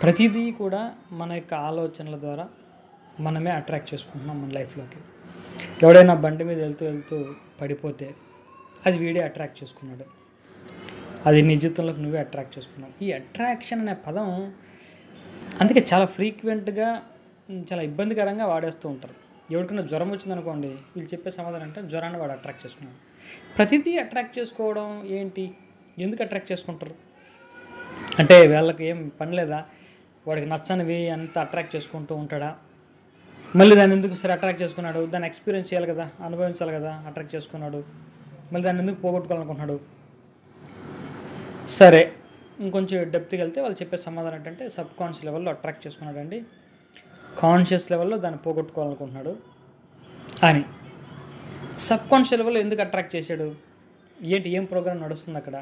ప్రతిదీ కూడా మన యొక్క ఆలోచనల ద్వారా మనమే అట్రాక్ట్ చేసుకుంటున్నాం మన లైఫ్లోకి. ఎవడైనా బండి మీద వెళ్తూ వెళ్తూ పడిపోతే అది వీడే అట్రాక్ట్ చేసుకున్నాడు, అది నీ జీవితంలోకి నువ్వే అట్రాక్ట్ చేసుకున్నావు. ఈ అట్రాక్షన్ అనే పదం అందుకే చాలా ఫ్రీక్వెంట్గా చాలా ఇబ్బందికరంగా వాడేస్తూ ఉంటారు. ఎవరికైనా జ్వరం వచ్చిందనుకోండి, వీళ్ళు చెప్పే సమాధానం అంటే జ్వరాన్ని వాడు అట్రాక్ట్ చేసుకున్నాడు. ప్రతిదీ అట్రాక్ట్ చేసుకోవడం ఏంటి? ఎందుకు అట్రాక్ట్ చేసుకుంటారు అంటే వీళ్ళకి ఏం పని లేదా? వాడికి నచ్చనివి అంత అట్రాక్ట్ చేసుకుంటూ ఉంటాడా? మళ్ళీ దాన్ని ఎందుకు సరే అట్రాక్ట్ చేసుకున్నాడు? దాన్ని ఎక్స్పీరియన్స్ చేయాలి కదా, అనుభవించాలి కదా, అట్రాక్ట్ చేసుకున్నాడు. మళ్ళీ దాన్ని ఎందుకు పోగొట్టుకోవాలనుకుంటున్నాడు? సరే, ఇంకొంచెం డెప్త్కి వెళ్తే వాళ్ళు చెప్పే సమాధానం ఏంటంటే సబ్ కాన్షియస్ లెవెల్లో అట్రాక్ట్ చేసుకున్నాడండి, కాన్షియస్ లెవెల్లో దాన్ని పోగొట్టుకోవాలనుకుంటున్నాడు అని. సబ్ కాన్షియస్ లెవెల్లో ఎందుకు అట్రాక్ట్ చేశాడు? ఏం ప్రోగ్రామ్ నడుస్తుంది అక్కడ?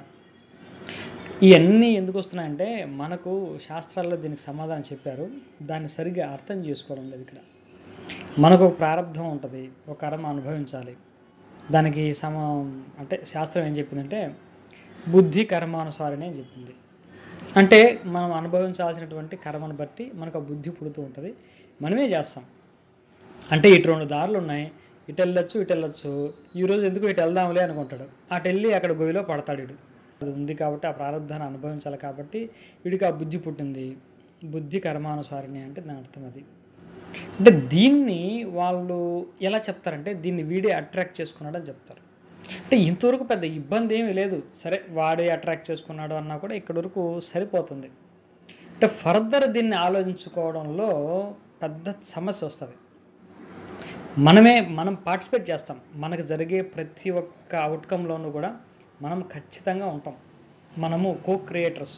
ఇవన్నీ ఎందుకు వస్తున్నాయంటే మనకు శాస్త్రాల్లో దీనికి సమాధానం చెప్పారు, దాన్ని సరిగ్గా అర్థం చేసుకోవడం లేదు. ఇక్కడ మనకు ఒక ప్రారంధం ఉంటుంది, ఒక కర్మ అనుభవించాలి. దానికి అంటే శాస్త్రం ఏం చెప్పిందంటే బుద్ధి కర్మానుసారనే అని చెప్పింది. అంటే మనం అనుభవించాల్సినటువంటి కర్మను బట్టి మనకు ఆ బుద్ధి పుడుతూ ఉంటుంది, మనమే చేస్తాం. అంటే ఇటు రెండు దారులు ఉన్నాయి, ఇటు వెళ్ళొచ్చు ఇటు వెళ్ళొచ్చు. ఈరోజు ఎందుకు ఇటు వెళ్దాంలే అనుకుంటాడు, అటు వెళ్ళి అక్కడ గొయ్యిలో పడతాడు. ఇడు అది ఉంది కాబట్టి ఆ ప్రారంధాన్ని అనుభవించాలి కాబట్టి వీడికి ఆ బుద్ధి పుట్టింది. బుద్ధి కర్మానుసారిని అంటే దాని అర్థం అది. అంటే దీన్ని వాళ్ళు ఎలా చెప్తారంటే దీన్ని వీడే అట్రాక్ట్ చేసుకున్నాడని చెప్తారు. అంటే ఇంతవరకు పెద్ద ఇబ్బంది ఏమీ లేదు, సరే వాడే అట్రాక్ట్ చేసుకున్నాడు అన్నా కూడా ఇక్కడ వరకు సరిపోతుంది. అంటే ఫర్దర్ దీన్ని ఆలోచించుకోవడంలో పెద్ద సమస్య వస్తుంది. మనం పార్టిసిపేట్ చేస్తాం, మనకు జరిగే ప్రతి ఒక్క అవుట్కమ్లోనూ కూడా మనం ఖచ్చితంగా ఉంటాం. మనము కో క్రియేటర్స్,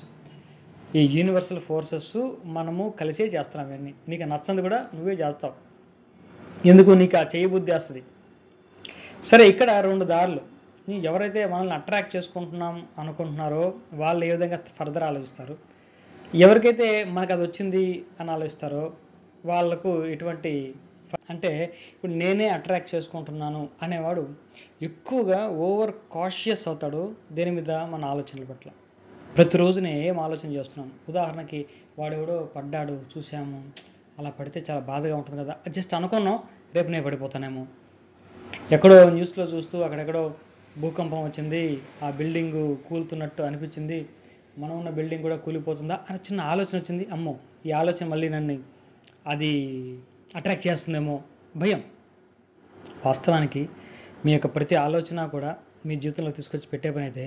ఈ యూనివర్సల్ ఫోర్సెస్ మనము కలిసే చేస్తున్నాం. ఇవన్నీ నీకు నచ్చంది కూడా నువ్వే చేస్తావు, ఎందుకు నీకు ఆ చేయబుద్ధి వస్తుంది. సరే, ఇక్కడ రెండు దారులు. ఎవరైతే మనల్ని అట్రాక్ట్ చేసుకుంటున్నాం అనుకుంటున్నారో వాళ్ళు ఏ విధంగా ఫర్దర్ ఆలోచిస్తారు, ఎవరికైతే మనకు అది వచ్చింది అని ఆలోచిస్తారో వాళ్ళకు ఎటువంటి అంటే ఇప్పుడు నేనే అట్రాక్ట్ చేసుకుంటున్నాను అనేవాడు ఎక్కువగా ఓవర్ కాషియస్ అవుతాడు దేని మీద, మన ఆలోచనల పట్ల. ప్రతిరోజు నేను ఏం ఆలోచన చేస్తున్నాను. ఉదాహరణకి వాడెవడో పడ్డాడు చూసాము, అలా పడితే చాలా బాధగా ఉంటుంది కదా, జస్ట్ అనుకున్నాం రేపు నేను పడిపోతానేమో. ఎక్కడో న్యూస్లో చూస్తూ అక్కడెక్కడో భూకంపం వచ్చింది, ఆ బిల్డింగ్ కూలుతున్నట్టు అనిపించింది, మనం ఉన్న బిల్డింగ్ కూడా కూలిపోతుందా అని చిన్న ఆలోచన వచ్చింది. అమ్మో, ఈ ఆలోచన మళ్ళీ నన్ను అది అట్రాక్ట్ చేస్తుందేమో, భయం. వాస్తవానికి మీ యొక్క ప్రతి ఆలోచన కూడా మీ జీవితంలో తీసుకొచ్చి పెట్టే పని అయితే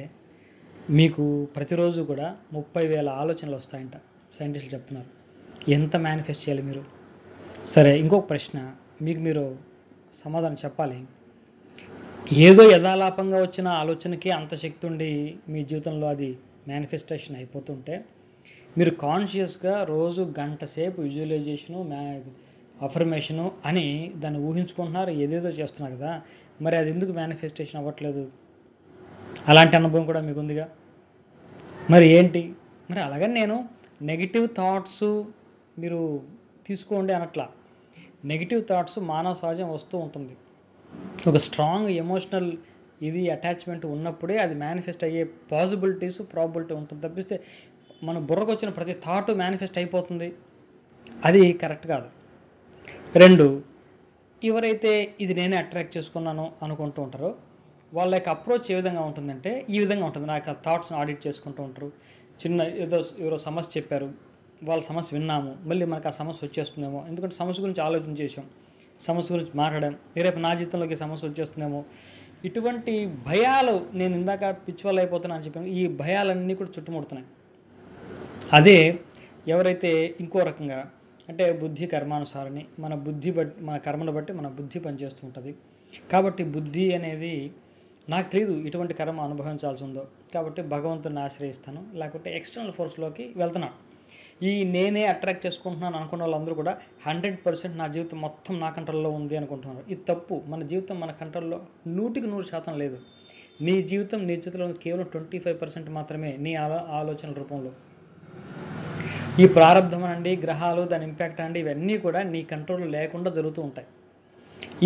మీకు ప్రతిరోజు కూడా 30,000 ఆలోచనలు వస్తాయంట, సైంటిస్టులు చెప్తున్నారు. ఎంత మేనిఫెస్ట్ చేయాలి మీరు? సరే, ఇంకొక ప్రశ్న, మీకు మీరు సమాధానం చెప్పాలి. ఏదో యథాలాపంగా వచ్చిన ఆలోచనకి అంత శక్తి ఉండి మీ జీవితంలో అది మేనిఫెస్టేషన్ అయిపోతుంటే మీరు కాన్షియస్గా రోజు గంట సేపు విజువలైజేషను, అఫర్మేషను అని దాన్ని ఊహించుకుంటున్నారు, ఏదేదో చేస్తున్నారు కదా, మరి అది ఎందుకు మేనిఫెస్టేషన్ అవ్వట్లేదు? అలాంటి అనుభవం కూడా మీకు ఉందిగా, మరి ఏంటి? మరి అలాగని నేను నెగిటివ్ థాట్స్ మీరు తీసుకోండి అనట్లా. నెగిటివ్ థాట్స్ మానవ సహజం వస్తూ ఉంటుంది. ఒక స్ట్రాంగ్ ఎమోషనల్ అటాచ్మెంట్ ఉన్నప్పుడే అది మేనిఫెస్ట్ అయ్యే ప్రాబిలిటీ ఉంటుంది. తప్పిస్తే మన బుర్రకు వచ్చిన ప్రతి థాట్ మేనిఫెస్ట్ అయిపోతుంది, అది కరెక్ట్ కాదు. 2, ఎవరైతే ఇది నేనే అట్రాక్ట్ చేసుకున్నాను అనుకుంటూ ఉంటారో వాళ్ళ యొక్క అప్రోచ్ ఏ విధంగా ఉంటుందంటే ఈ విధంగా ఉంటుంది. నాకు ఆ థాట్స్ని ఆడిట్ చేసుకుంటూ ఉంటారు. చిన్న ఎవరో సమస్య చెప్పారు, వాళ్ళ సమస్య విన్నాము, మళ్ళీ మనకు ఆ సమస్య వచ్చేస్తుందేమో, ఎందుకంటే సమస్య గురించి ఆలోచన చేసాం, సమస్య గురించి మాట్లాడాం, రేపు నా జీవితంలోకి సమస్య వచ్చేస్తుందేమో, ఇటువంటి భయాలు, నేను ఇందాక పిచ్చివాళ్ళు అయిపోతున్నా అని చెప్పాను, ఈ భయాలన్నీ కూడా చుట్టుముడుతున్నాయి. అదే ఎవరైతే ఇంకో రకంగా అంటే బుద్ధి కర్మానుసారని, మన బుద్ధి బట్టి మన కర్మను బట్టి మన బుద్ధి పనిచేస్తూ ఉంటుంది. కాబట్టి బుద్ధి అనేది నాకు తెలియదు ఇటువంటి కర్మ అనుభవించాల్సి ఉందో, కాబట్టి భగవంతుని ఆశ్రయిస్తాను, లేకపోతే ఎక్స్టర్నల్ ఫోర్స్లోకి వెళ్తున్నాను. ఈ నేనే అట్రాక్ట్ చేసుకుంటున్నాను అనుకున్న వాళ్ళందరూ కూడా 100% నా జీవితం మొత్తం నా కంట్రోల్లో ఉంది అనుకుంటున్నారు. ఇది తప్పు. మన జీవితం మన కంట్రోల్లో 100% లేదు. నీ జీవితం నీ చేతిలో కేవలం 25% మాత్రమే, నీ ఆలోచనల రూపంలో. ఈ ప్రారంధం అండి, గ్రహాలు, దాని ఇంపాక్ట్ అండి, ఇవన్నీ కూడా నీ కంట్రోల్లో లేకుండా జరుగుతూ ఉంటాయి.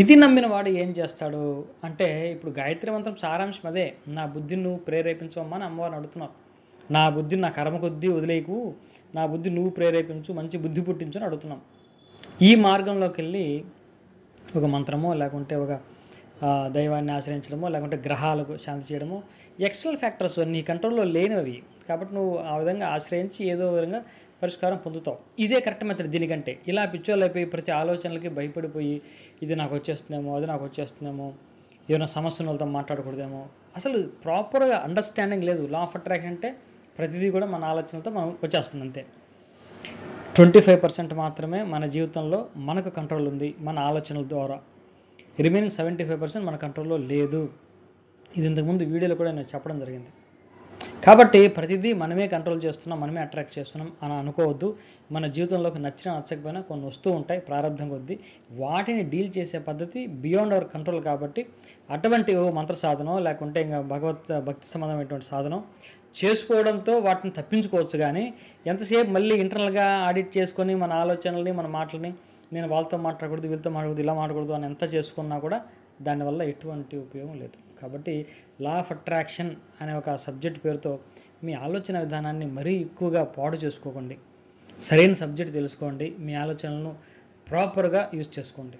ఇది నమ్మిన వాడు ఏం చేస్తాడు అంటే, ఇప్పుడు గాయత్రి మంత్రం సారాంశం అదే, నా బుద్ధిని నువ్వు ప్రేరేపించవమ్మా అని అమ్మవారిని అడుగుతున్నావు. నా బుద్ధిని నా కర్మ కొద్దీ వదిలేయకు, నా బుద్ధి నువ్వు ప్రేరేపించు, మంచి బుద్ధి పుట్టించు అని అడుగుతున్నాం. ఈ మార్గంలోకి వెళ్ళి ఒక మంత్రమో లేకుంటే ఒక దైవాన్ని ఆశ్రయించడమో లేకుంటే గ్రహాలకు శాంతి చేయడమో ఎక్స్టర్నల్ ఫ్యాక్టర్స్ నీ కంట్రోల్లో లేనివి. కాబట్టి నువ్వు ఆ విధంగా ఆశ్రయించి ఏదో విధంగా పరిష్కారం పొందుతావు. ఇదే కరెక్ట్ మెథడ్. దీనికంటే ఇలా పిచ్చోళ్ళు అయిపోయి ప్రతి ఆలోచనలకి భయపడిపోయి ఇది నాకు వచ్చేస్తుందేమో, అది నాకు వచ్చేస్తుందేమో, ఏమైనా సమస్య వాళ్ళతో మాట్లాడకూడదేమో, అసలు ప్రాపర్గా అండర్స్టాండింగ్ లేదు. లా ఆఫ్ అట్రాక్షన్ అంటే ప్రతిదీ కూడా మన ఆలోచనలతో మనం వచ్చేస్తుంది అంతే. 25% మాత్రమే మన జీవితంలో మనకు కంట్రోల్ ఉంది మన ఆలోచనల ద్వారా. రిమైనింగ్ 75% మన కంట్రోల్లో లేదు. ఇది ఇంతకుముందు వీడియోలో కూడా నేను చెప్పడం జరిగింది. కాబట్టి ప్రతిదీ మనమే కంట్రోల్ చేస్తున్నాం, మనమే అట్రాక్ట్ చేస్తున్నాం అని అనుకోవద్దు. మన జీవితంలోకి నచ్చినా నచ్చకపోయినా కొన్ని వస్తూ ఉంటాయి ప్రారంభం కొద్దీ. వాటిని డీల్ చేసే పద్ధతి బియాండ్ అవర్ కంట్రోల్. కాబట్టి అటువంటి మంత్ర సాధనం లేకుంటే ఇంకా భక్తి సంబంధమైనటువంటి సాధనం చేసుకోవడంతో వాటిని తప్పించుకోవచ్చు. కానీ ఎంతసేపు మళ్ళీ ఇంటర్నల్గా ఆడిట్ చేసుకొని మన ఆలోచనల్ని మన మాటలని నేను వాళ్ళతో మాట్లాడకూడదు, వీళ్ళతో మాట్లాడకూడదు, ఇలా మాట్లాడకూడదు అని ఎంత చేసుకున్నా కూడా దానివల్ల ఎటువంటి ఉపయోగం లేదు. కాబట్టి లా ఆఫ్ అట్రాక్షన్ అనే ఒక సబ్జెక్ట్ పేరుతో మీ ఆలోచన విధానాన్ని మరీ ఎక్కువగా పాడు చేసుకోకండి. సరైన సబ్జెక్ట్ తెలుసుకోండి, మీ ఆలోచనలను ప్రాపర్గా యూజ్ చేసుకోండి.